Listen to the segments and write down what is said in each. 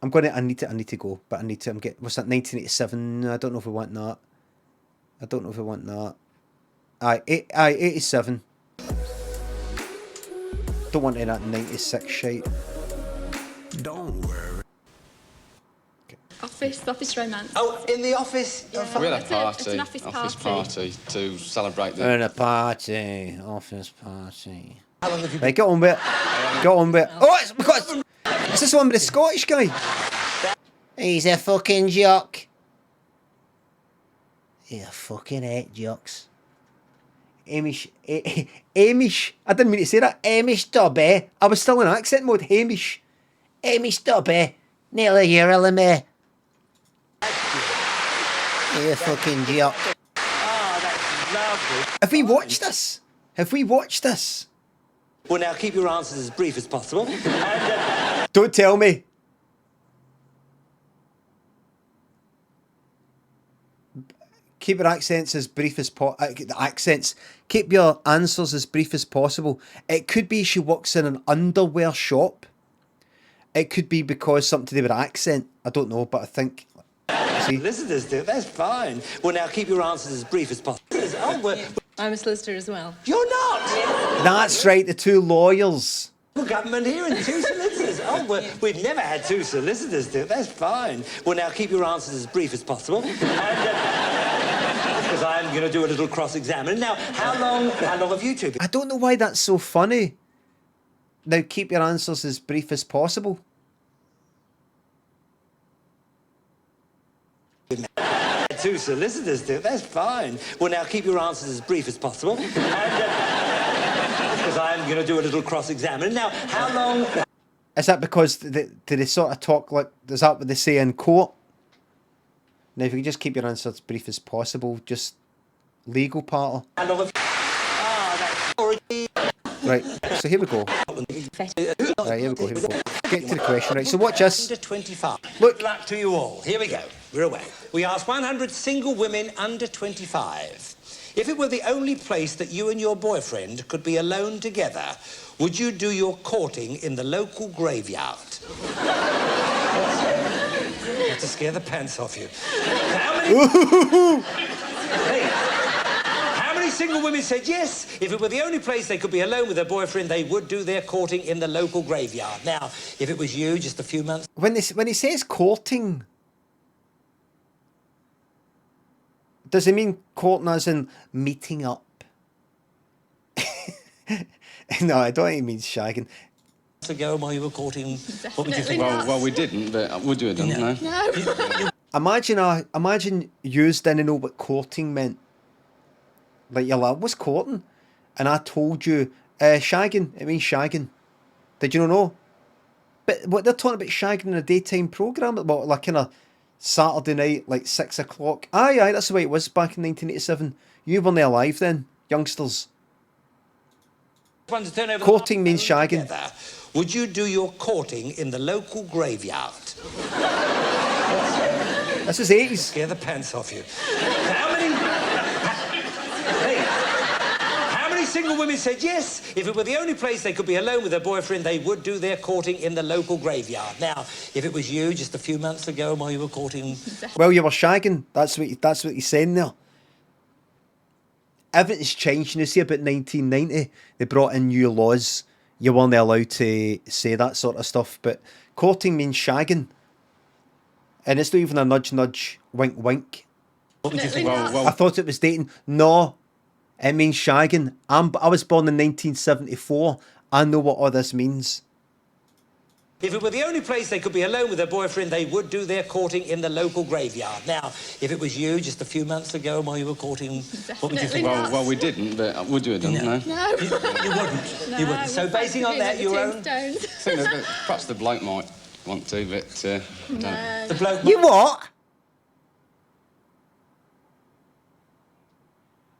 I'm gonna. I need to go, but I need to. I'm get. What's that? 1987. I don't know if we want that. I don't know if we want that. Aye, 87. Don't want any of that 96 shite. Don't worry. Office romance. Oh, in the office? Yeah. We had a party. It's an office party to celebrate the... We're in a party. Office party. How long have you been? Right, get on with it. Get on with it. Oh, it's because... Is this the one with the Scottish guy? He's a fucking jock. He's a fucking 8 jocks. Hamish. Hamish. I didn't mean to say that. Hamish Dobby. I was still in accent mode. Hamish. Hamish Dobby. Nearly here, Limmy. You fucking jock. Oh, that's lovely. Have we watched this? Have we watched this? Well, now, keep your answers as brief as possible. Don't tell me. Keep your accents as brief as accents. Keep your answers as brief as possible. It could be she works in an underwear shop. It could be because something to do with accent. I don't know, but I think. See? Listeners do. That's fine. Well, now, keep your answers as brief as possible. Oh, I'm a solicitor as well. you're not. That's right. The 2 lawyers. Government here and 2 solicitors. Oh, we've never had 2 solicitors do. That's fine. Well, now, keep your answers as brief as possible. Because I'm going to do a little cross-examine. Now, how long have you 2 been? I don't know why that's so funny. Now keep your answers as brief as possible. 2 solicitors do. That's fine. Well, now, keep your answers as brief as possible. Because I'm going to do a little cross-examine. Now, how long... Is that because do they sort of talk like, is that what they say in court? Now, if you can just keep your answers as brief as possible, just legal part. How long have... Oh, that's already... Right, so here we go. Right, here we go. Get to the question, right? So watch this. Under 25. Look. Good luck to you all. Here we go. We're away. We asked 100 single women under 25. If it were the only place that you and your boyfriend could be alone together, would you do your courting in the local graveyard? Not to scare the pants off you. How many... Hey, how many single women said yes? If it were the only place they could be alone with their boyfriend, they would do their courting in the local graveyard. Now, if it was you, just a few months... When he says courting, does he mean courting as in meeting up? No, I don't think he means shagging. ago while you were courting, what would you think? Well, we didn't, but would you have done? No. Imagine you didn't know what courting meant. Like, you're like, what's courting? And I told you, shagging. It means shagging. Did you not know? But what they're talking about shagging in a daytime programme, about like kind of Saturday night, like 6 o'clock. Aye, that's the way it was back in 1987. You weren't alive then, youngsters. Courting means shagging. Would you do your courting in the local graveyard? This is 80s. Scare the pants off you. How many single women said yes? If it were the only place they could be alone with their boyfriend, they would do their courting in the local graveyard. Now, if it was you just a few months ago while you were courting... Well, you were shagging. That's what he's saying there. Everything's changed. You see, about 1990, they brought in new laws. You weren't allowed to say that sort of stuff. But courting means shagging. And it's not even a nudge, nudge, wink, wink. What would you think? I thought it was dating. No, it means shagging. I was born in 1974. I know what all this means. If it were the only place they could be alone with their boyfriend, they would do their courting in the local graveyard. Now, if it was you just a few months ago while you were courting, what would you think? Well, we didn't, but would you have done? No. You wouldn't. No, you wouldn't. So basing on that, your own... I think that perhaps the bloke might want to, but No. The bloke... You what?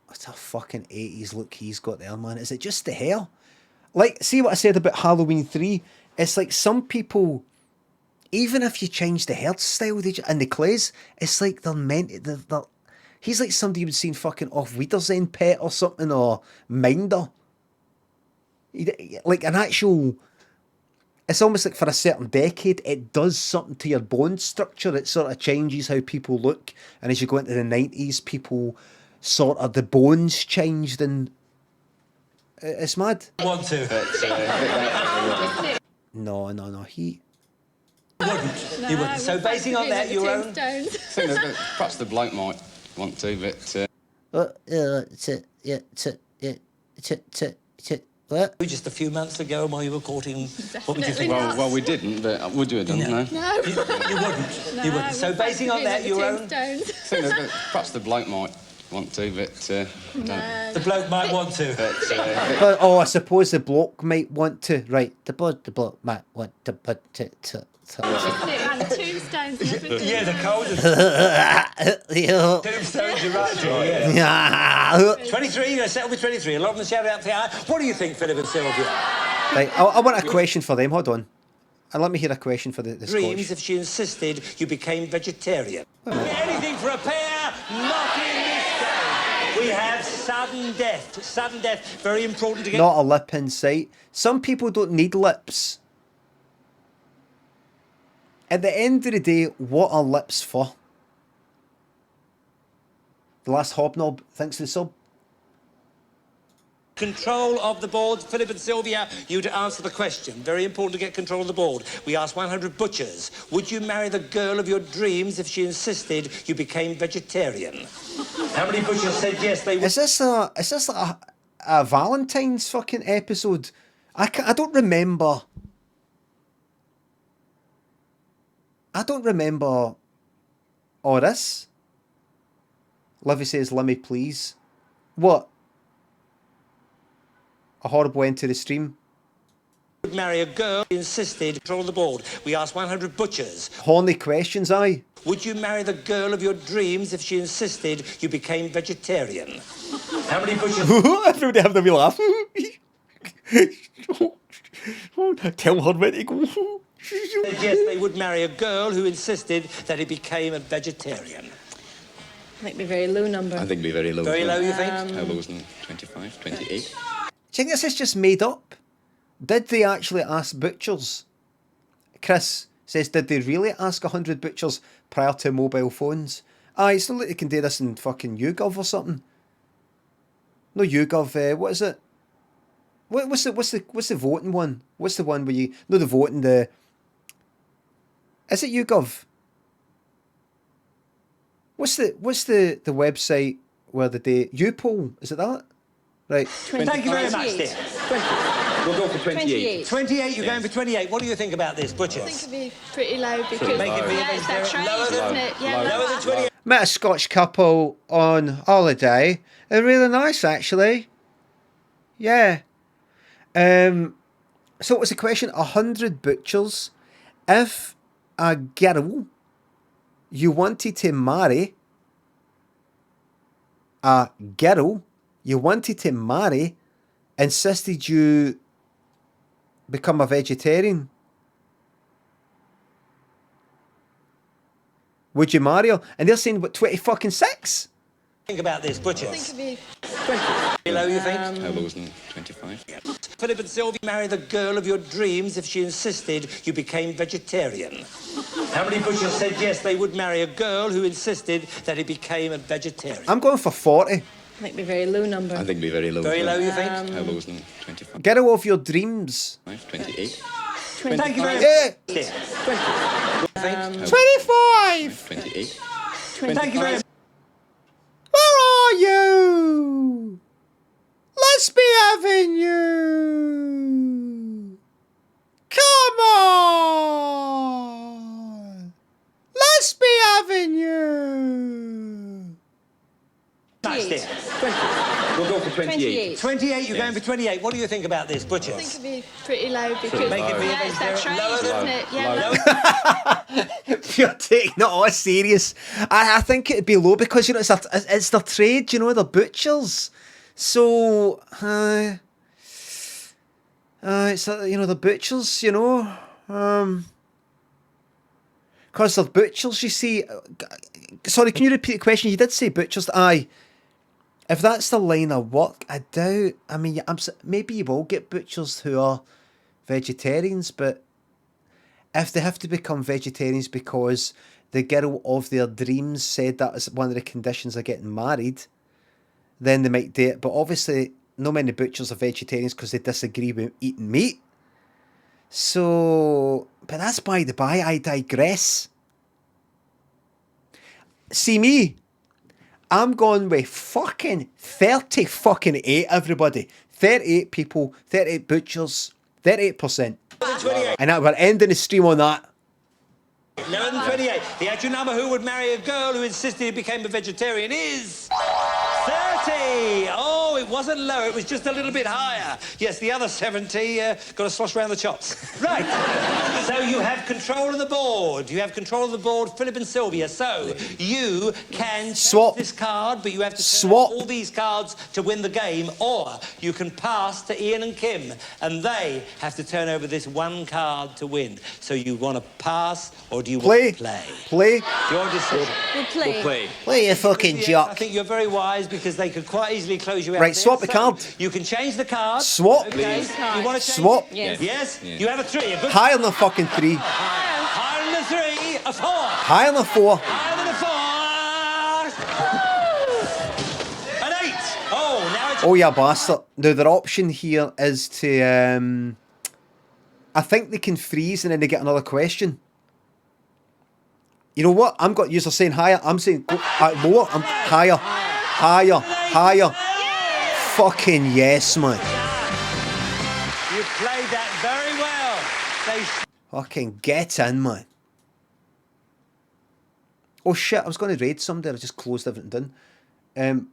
What a fucking 80s look he's got there, man. Is it just the hair? Like, see what I said about Halloween 3? It's like some people, even if you change the hairstyle and the clays, it's like they're meant to, he's like somebody you would see fucking off Wiedersehen Pet or something, or Minder. Like an actual, it's almost like for a certain decade, it does something to your bone structure. It sort of changes how people look. And as you go into the 90s, people sort of, the bones changed, and it's mad. Want to? No. He Wouldn't. You wouldn't. So basing on that, your own... I think that perhaps the bloke might want to, but... what? Just a few months ago while you were courting... What would you think? Well, we didn't, but would you have done, no? You wouldn't. You wouldn't. So basing on that, your own... I think that perhaps the bloke might want to, but... The bloke might want to. But, oh, I suppose the bloke might want to. Right, the bloke might want to put it to. And tombstones and everything. Yeah, the coldest. Tombstones, you're right, Joe, yeah. Yeah. 23, you're going to settle with 23. A lot of them shout out for you. What do you think, Philip and Sylvia? Right, I want a question for them. Hold on. Let me hear a question for the Dreams Scottish. if she insisted you became vegetarian. Anything for a pair, not in this game. We have sudden death. Sudden death, very important to get... Not a lip in sight. Some people don't need lips. At the end of the day, what are lips for? The last hobnob, thanks for the sub. Control of the board. Philip and Sylvia, you to answer the question. Very important to get control of the board. We asked 100 butchers. Would you marry the girl of your dreams if she insisted you became vegetarian? How many butchers said yes, they would? Is this like a Valentine's fucking episode? I don't remember. I don't remember all this. Livy says, Limmy, please. What? A horrible end to the stream. Would marry a girl who insisted control of the board. We asked 100 butchers. Horny questions, aye. Would you marry the girl of your dreams if she insisted you became vegetarian? How many butchers Everybody have the wee laugh. Tell her when to go. said yes, they would marry a girl who insisted that he became a vegetarian? I think it'd be a very low number. I think it'd be very low. Very low, you think? How low is it? 25, 28? Do you think this is just made up? Did they actually ask butchers? Chris says, did they really ask 100 butchers prior to mobile phones? Aye, it's not like they can do this in fucking YouGov or something. No YouGov, what is it? What's the voting one? What's the one where you... No, the voting, the... Is it YouGov? What's the website where the day... YouPoll, is it that? Right. Thank you very much, dear. We'll go for 28. 28, you're going for 28. What do you think about this, butchers? I think it'd be pretty low because Make it be a it's that vegetarian. trade, Lower than- isn't it? Yeah, Lower than 28. Met a Scotch couple on holiday. They're really nice, actually. Yeah. So it was a question, 100 butchers. If a girl you wanted to marry, insisted you become a vegetarian, would you marry her? And they're saying, what, 26? Think about this, I butchers. think it'd be Below, you think? How low is it? 25? Philip and Sylvia, marry the girl of your dreams if she insisted you became vegetarian. How many butchers said yes, they would marry a girl who insisted that he became a vegetarian? I'm going for 40. I think it'd be a very low number. I think it'd be very low. Very low, you think? How low is it? 25? Girl of your dreams. 28? Thank you very much. Yeah. Dear. 25! 28? Thank you very much. Where are you? Let's be having you. Come on. Let's be having you. Nice, dear. We'll go for 28. 28, you're going for 28. What do you think about this, I butchers? think it'd be pretty low because Make it be a yeah, it's that vegetarian. trade, Lower than- isn't it? Yeah, Lower- You're taking it all serious. I think it'd be low because, you know, it's their trade, you know, they're butchers. So, it's, you know, the butchers, you know. Because they're butchers, you see. Sorry, can you repeat the question? You did say butchers. Aye. If that's the line of work, I doubt. I mean, maybe you will get butchers who are vegetarians, but if they have to become vegetarians because the girl of their dreams said that is one of the conditions of getting married, then they might do it. But obviously, no many butchers are vegetarians because they disagree with eating meat. So, but that's by the by, I digress. See me, I'm going with fucking 30 fucking 8, everybody. 38 people, 38 butchers, 38%. 28. And we're ending the stream on that. Lower than 28. The actual number who would marry a girl who insisted he became a vegetarian is 30. Oh, it wasn't lower, it was just a little bit higher. Yes, the other 70 got a slosh around the chops. Right. So you have control of the board. You have control of the board, Philip and Sylvia. So you can Swap this card, but you have to turn Swap all these cards to win the game, or you can pass to Ian and Kim, and they have to turn over this one card to win. So you want to pass, or do you want to play? Play. Your decision. We'll play. Play, you fucking Yeah, I jock. think you're very wise because they could quite easily close you out. Right, there. swap the So card. You can change the card. Swap. Okay. Please. You want to change Swap. it? Yes. Yes. You have a 3. A good Higher than a fucking 3. higher than a 3. A 4. Higher than a 4. Higher than a 4. An 8. Oh, now it's... Oh, yeah, bastard. Now, their option here is to, I think they can freeze and then they get another question. You know what? I'm got user saying higher. I'm saying go, lower. I'm higher. Higher. Higher. Fucking yes, man. You played that very well. They... Fucking get in, man. Oh shit, I was going to raid somebody. I just closed everything down.